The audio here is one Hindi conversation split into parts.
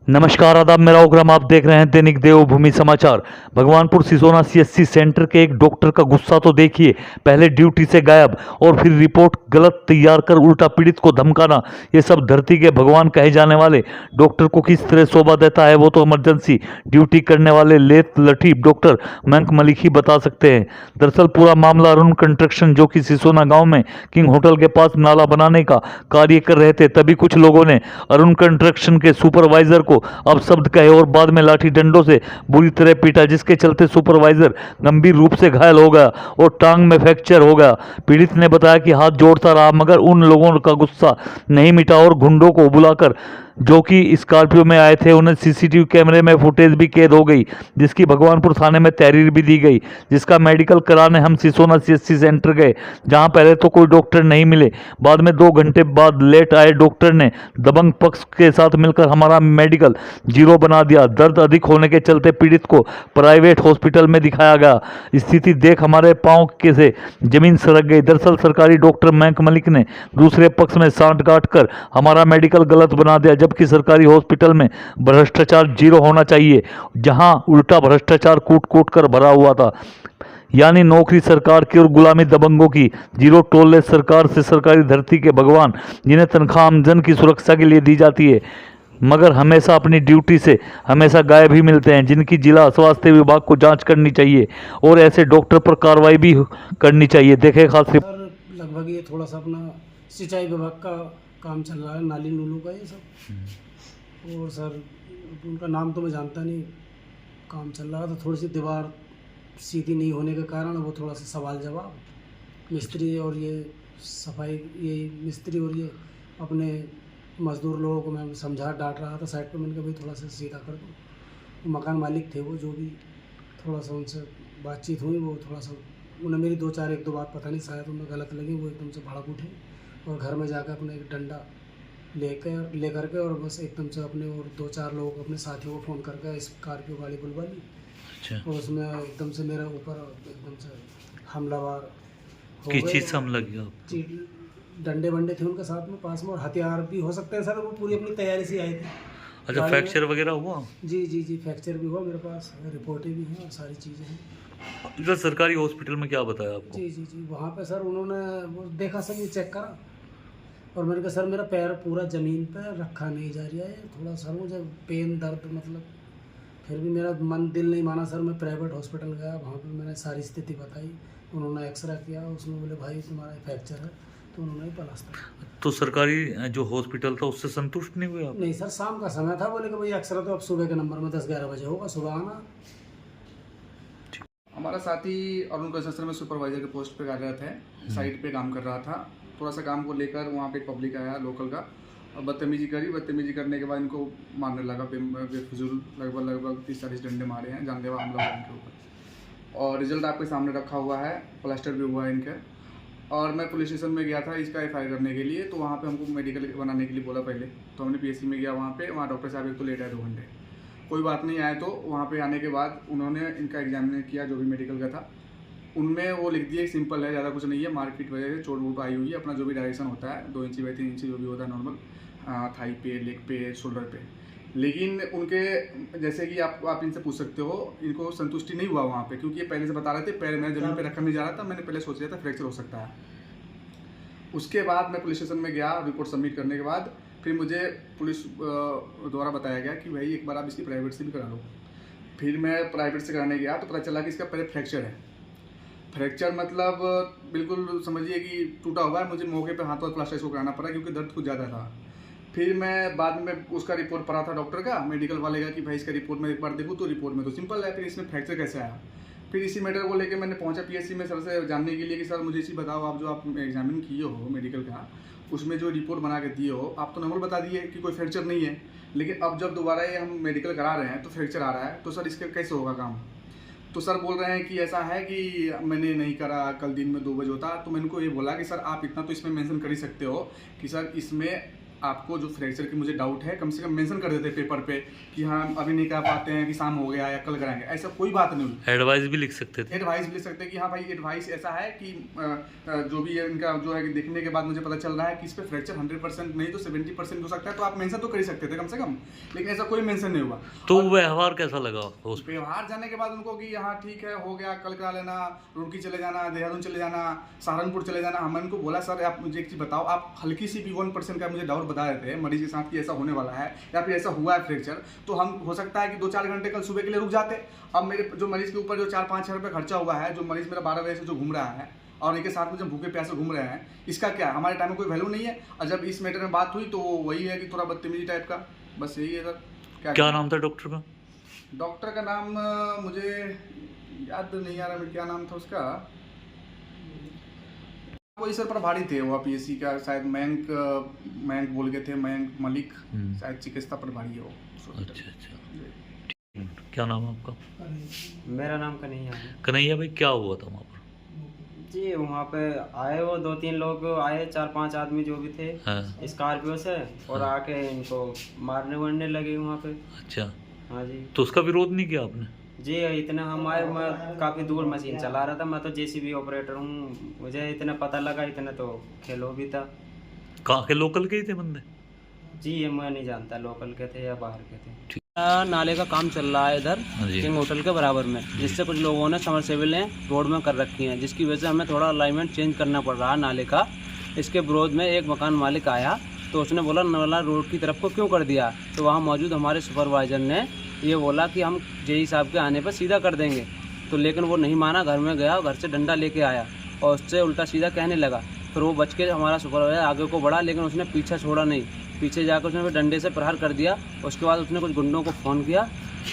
नमस्कार आदाब, मेरा उग्रम, आप देख रहे हैं दैनिक देवभूमि समाचार। भगवानपुर सिसोना सीएससी सेंटर के एक डॉक्टर का गुस्सा तो देखिए। पहले ड्यूटी से गायब और फिर रिपोर्ट गलत तैयार कर उल्टा पीड़ित को धमकाना, ये सब धरती के भगवान कहे जाने वाले डॉक्टर को किस तरह शोभा देता है वो तो इमरजेंसी ड्यूटी करने वाले लेत लठीफ डॉक्टर मयंक मलिक ही बता सकते हैं। दरअसल पूरा मामला अरुण कंस्ट्रक्शन, जो कि सिसोना गाँव में किंग होटल के पास नाला बनाने का कार्य कर रहे थे, तभी कुछ लोगों ने अरुण कंस्ट्रक्शन के सुपरवाइजर को अपशब्द कहे और बाद में लाठी डंडों से बुरी तरह पीटा, जिसके चलते सुपरवाइजर गंभीर रूप से घायल हो गया और टांग में फ्रैक्चर हो गया। पीड़ित ने बताया कि हाथ जोड़ता रहा मगर उन लोगों का गुस्सा नहीं मिटा और गुंडों को बुलाकर, जो कि स्कॉर्पियो में आए थे, उन्हें सीसीटीवी कैमरे में फुटेज भी कैद हो गई, जिसकी भगवानपुर थाने में तहरीर भी दी गई। जिसका मेडिकल कराने हम सिसोना सीएससी सेंटर गए, जहां पहले तो कोई डॉक्टर नहीं मिले। बाद में 2 घंटे बाद लेट आए डॉक्टर ने दबंग पक्ष के साथ मिलकर हमारा मेडिकल जीरो बना दिया। दर्द अधिक होने के चलते पीड़ित को प्राइवेट हॉस्पिटल में दिखाया गया। स्थिति देख हमारे पांव के से जमीन सरक गई। दरअसल सरकारी डॉक्टर मयंक मलिक ने दूसरे पक्ष में सांठ-गांठ कर हमारा मेडिकल गलत बना दिया, जबकि सरकारी हॉस्पिटल में भ्रष्टाचार जीरो होना चाहिए, जहां उल्टा भ्रष्टाचार कूट-कूट कर भरा हुआ था। यानी नौकरी सरकार की और गुलामी दबंगों की। जीरो टॉलरेंस सरकार से सरकारी धरती के भगवान, जिन्हें तनख्वाह आमजन की सुरक्षा के लिए दी जाती है, मगर हमेशा अपनी ड्यूटी से हमेशा गायब ही मिलते हैं, जिनकी जिला स्वास्थ्य विभाग को जांच करनी चाहिए और ऐसे डॉक्टर पर कार्रवाई भी करनी चाहिए। देखे खास सर लगभग ये थोड़ा सा अपना सिंचाई विभाग का काम चल रहा है, नाली नूलू का ये सब। और सर उनका नाम तो मैं जानता नहीं, काम चल रहा था। थोड़ी सी दीवार सीधी नहीं होने के कारण वो थोड़ा सा सवाल जवाब, मिस्त्री और ये सफाई, ये मिस्त्री और ये अपने मज़दूर लोगों को मैं समझा डांट रहा था साइड पर। मैंने कहा भाई थोड़ा सा सीधा कर दो। मकान मालिक थे वो, जो भी थोड़ा सा उनसे बातचीत हुई, वो थोड़ा सा उन्हें मेरी 1 दो बात पता नहीं, शायद उन्हें गलत लगी, वो एकदम से भड़क उठे और घर में जाकर अपने एक डंडा लेकर के और बस एकदम से अपने और 2-4 लोगों को, अपने साथियों को फ़ोन करके स्कॉर्पियो गाड़ी बुलवा ली। अच्छा, और उसमें एकदम से मेरे ऊपर एकदम से हमलावर हो किस गए। चीज़ से हमला किया? डंडे वंडे थे उनके साथ में पास में, और हथियार भी हो सकते हैं सर। वो पूरी अपनी तैयारी से आए थे। अच्छा, गाड़ी में फ्रैक्चर वगैरह हुआ? जी फ्रैक्चर भी हुआ मेरे पास, रिपोर्टें भी हैं और सारी चीज़ें हैं। इधर सरकारी हॉस्पिटल में क्या बताया आपको? जी वहाँ पे सर उन्होंने वो देखा, सब ये चेक करा और मैंने कहा सर मेरा पैर पूरा ज़मीन पे रखा नहीं जा रहा है, थोड़ा सर मुझे पेन दर्द, मतलब फिर भी मेरा मन दिल नहीं माना सर। मैं प्राइवेट हॉस्पिटल गया, वहाँ पे मैंने सारी स्थिति बताई। उन्होंने एक्सरे किया, उसमें बोले भाई तुम्हारा फ्रैक्चर है, तो उन्होंने प्लास्टर। तो सरकारी जो हॉस्पिटल था उससे संतुष्ट नहीं हुए आप? नहीं सर, शाम का समय था, बोले कि भाई एक्सरे तो अब सुबह के नंबर में 10-11 बजे होगा, सुबह आना। हमारा साथी अरुण कंस्ट्रक्शन में सुपरवाइजर के पोस्ट पे कार्यरत है, साइट पे काम कर रहा था। थोड़ा सा काम को लेकर वहाँ पे पब्लिक आया लोकल का, और बदतमीजी करने के बाद इनको मारने लगा बेफिजूल। लगभग 30-40 डंडे मारे हैं, जानलेवा हमला हुआ इनके ऊपर। और रिजल्ट आपके सामने रखा हुआ है, प्लास्टर भी हुआ है इनके। और मैं पुलिस स्टेशन में गया था इसका FIR करने के लिए, तो वहाँ पे हमको मेडिकल बनाने के लिए बोला पहले, तो हमने PSC में गया। वहाँ डॉक्टर साहब एक तो लेट आए 2 घंटे, कोई बात नहीं आए। तो वहाँ पे आने के बाद उन्होंने इनका एग्जामिनेशन किया, जो भी मेडिकल का था। उनमें वो लिख दिया सिंपल है, ज़्यादा कुछ नहीं है, मारपीट वजह से चोट वोट आई हुई है, अपना जो भी डायरेक्शन होता है 2 इंची बाई 3 इंची जो भी होता है नॉर्मल, थाई पे, लेग पे, शोल्डर पे। लेकिन उनके जैसे कि आप इनसे पूछ सकते हो, इनको संतुष्टि नहीं हुआ वहाँ पे, क्योंकि ये पहले से बता रहे थे पैर मेरे जमीन पे रखा नहीं जा रहा था। मैंने पहले सोच लिया था फ्रैक्चर हो सकता है। उसके बाद मैं पुलिस स्टेशन में गया, रिपोर्ट सबमिट करने के बाद फिर मुझे पुलिस द्वारा बताया गया कि भाई एक बार आप इसकी प्राइवेट से भी करा लो। फिर मैं प्राइवेट से कराने गया तो पता चला कि इसका पहले फ्रैक्चर है। फ्रैक्चर मतलब बिल्कुल समझिए कि टूटा हुआ है। मुझे मौके पे हाथों प्लास्टर इसको कराना पड़ा, क्योंकि दर्द कुछ ज़्यादा था। फिर मैं बाद में उसका रिपोर्ट पढ़ा था डॉक्टर का, मेडिकल वाले का, कि भाई इसका रिपोर्ट में एक बार देखूँ, तो रिपोर्ट में तो सिंपल है, फिर इसमें फ्रैक्चर कैसे आया। फिर इसी मैटर को लेकर मैंने पहुंचा PSC में सर से जानने के लिए कि सर मुझे इसी बताओ, आप जो आप एग्जामिन किए हो मेडिकल का, उसमें जो रिपोर्ट बना के दिए हो, आप तो नॉर्मल बता दिए कि कोई फ्रैक्चर नहीं है, लेकिन अब जब दोबारा ये हम मेडिकल करा रहे हैं तो फ्रैक्चर आ रहा है, तो सर इसका कैसे होगा काम। तो सर बोल रहे हैं कि ऐसा है कि मैंने नहीं करा, कल दिन में 2 बजे होता। तो मैंने उनको ये बोला कि सर आप इतना तो इसमें मेंशन कर ही सकते हो कि सर इसमें आपको जो फ्रैक्चर की मुझे डाउट है कम से कम मेंशन कर देते पेपर पे कि हाँ अभी नहीं कर पाते हैं कि शाम हो गया या कल कराएंगे, ऐसा कोई बात नहीं हुई। एडवाइस भी लिख सकते थे। एडवाइस भी लिख सकते हैं कि हाँ भाई एडवाइस ऐसा है कि जो भी है इनका जो है कि देखने के बाद मुझे पता चल रहा है कि इस पे फ्रैक्चर 100% नहीं तो 70% हो सकता है, तो आप मेंशन तो कर ही सकते थे कम से कम, लेकिन ऐसा कोई मेंशन नहीं हुआ। तो व्यवहार कैसा लगा हॉस्पिटल? व्यवहार जाने के बाद उनको कि हाँ ठीक है हो गया, कल करा लेना, रुड़की चले जाना, देहरादून चले जाना, सहारनपुर चले जाना। हमने उनको बोला सर आप मुझे एक चीज़ बताओ, आप हल्की सी भी 1% का मुझे डाउट बता देते हैं मरीज के साथ कि ऐसा होने वाला है या फिर ऐसा हुआ है फ्रैक्चर, तो हम हो सकता है कि 2-4 घंटे कल सुबह के लिए रुक जाते। अब मेरे जो मरीज के ऊपर जो 4-5 हज़ार रुपये खर्चा हुआ है, जो मरीज मेरा 12 बजे से जो घूम रहा है और इनके साथ में जब भूखे प्यासे घूम रहे हैं, इसका क्या हमारे टाइम में कोई वैल्यू नहीं है। और जब इस मैटर में बात हुई तो वही है कि थोड़ा बदतमीजी टाइप का, बस यही है सर। क्या नाम था डॉक्टर का? डॉक्टर का नाम मुझे याद नहीं आ रहा, क्या नाम था उसका, कोई सर प्रभारी थे वो पीएससी का, शायद मयंक बोल गए थे, मयंक मलिक, शायद चिकित्सा प्रभारी है वो। अच्छा, क्या नाम है आपका? मेरा नाम कन्हैया है। कन्हैया भाई, क्या हुआ था वहाँ पर? जी वहाँ पे आए वो 2-3 लोग आए, 4-5 आदमी जो भी थे स्कॉर्पियो से, और आके इनको मारने वारने लगे वहाँ पे। अच्छा, हाँ जी। तो उसका विरोध नहीं किया आपने? जी इतना हम आए, मैं काफ़ी दूर मशीन चला रहा था, मैं तो जेसीबी ऑपरेटर हूँ, मुझे इतना पता लगा, इतना तो खेलो भी था। कहाँ के लोकल के ही थे बंदे? जी ये मैं नहीं जानता लोकल के थे या बाहर के थे। नाले का काम चल रहा है इधर किंग होटल के बराबर में, जिससे कुछ लोगों ने समरसेबलें रोड में कर रखी हैं, जिसकी वजह से हमें थोड़ा अलाइनमेंट चेंज करना पड़ रहा है नाले का। इसके विरोध में एक मकान मालिक आया तो उसने बोला नाला रोड की तरफ को क्यों कर दिया, तो वहाँ मौजूद हमारे सुपरवाइज़र ने ये बोला कि हम जेई साहब के आने पर सीधा कर देंगे, तो लेकिन वो नहीं माना, घर में गया, घर से डंडा लेके आया और उससे उल्टा सीधा कहने लगा। फिर वो बच के हमारा सुपरवाइज़र आगे को बढ़ा, लेकिन उसने पीछा छोड़ा नहीं, पीछे जाकर उसने फिर डंडे से प्रहार कर दिया। उसके बाद उसने कुछ गुंडों को फ़ोन किया,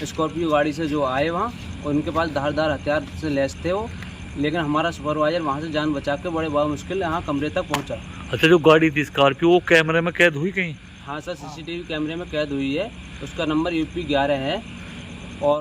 स्कॉर्पियो गाड़ी से जो आए वहाँ, उनके पास धारदार हथियार से लैस थे वो, लेकिन हमारा सुपरवाइज़र वहाँ से जान बचा के बड़े बड़ा मुश्किल यहाँ कमरे तक पहुँचा। अच्छा, जो गाड़ी थी स्कॉर्पियो वो कैमरे में कैद हुई कहीं? हाँ सर, सीसीटीवी कैमरे में कैद हुई है, उसका नंबर UP 11 है।